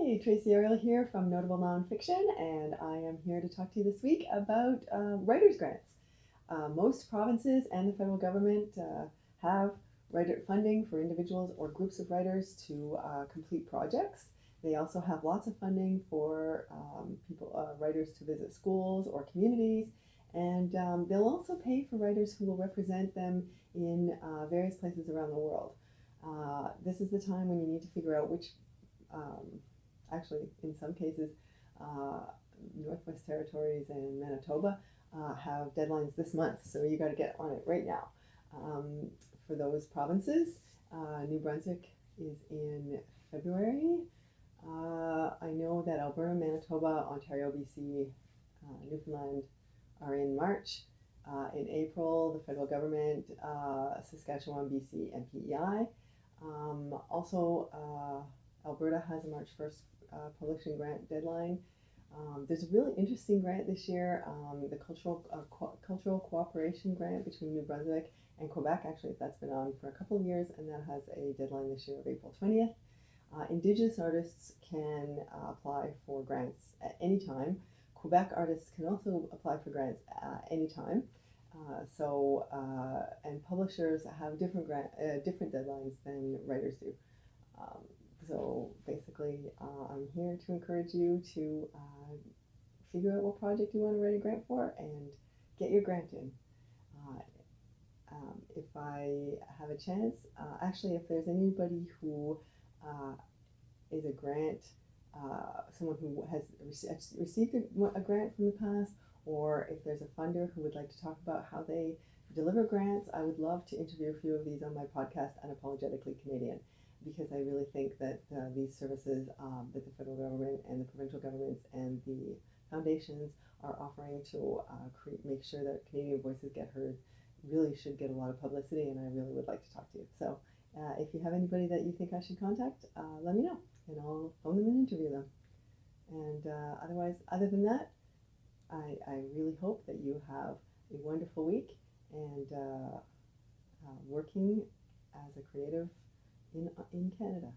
Hi, Tracy Ariel here from Notable Nonfiction, and I am here to talk to you this week about writers' grants. Most provinces and the federal government have writer funding for individuals or groups of writers to complete projects. They also have lots of funding for writers to visit schools or communities, and they'll also pay for writers who will represent them in various places around the world. This is the time when you need to figure out which actually, in some cases, Northwest Territories and Manitoba have deadlines this month, so you got to get on it right now. For those provinces, New Brunswick is in February. I know that Alberta, Manitoba, Ontario, BC, Newfoundland are in March. In April, the federal government, Saskatchewan, BC, and PEI. Also, Alberta has a March 1st publishing grant deadline. There's a really interesting grant this year, the Cultural Cooperation Grant between New Brunswick and Quebec. Actually, that's been on for a couple of years, and that has a deadline this year of April 20th. Indigenous artists can apply for grants at any time. Quebec artists can also apply for grants any time. And publishers have different deadlines than writers do. So basically, I'm here to encourage you to figure out what project you want to write a grant for and get your grant in. If I have a chance, actually, if there's anybody who is a grant, someone who has received a grant from the past, or if there's a funder who would like to talk about how they deliver grants, I would love to interview a few of these on my podcast, Unapologetically Canadian, because I really think that these services that the federal government and the provincial governments and the foundations are offering to make sure that Canadian voices get heard really should get a lot of publicity, and I really would like to talk to you. So if you have anybody that you think I should contact, let me know, and I'll phone them and interview them. And other than that, I really hope that you have a wonderful week and working as a creative in Canada.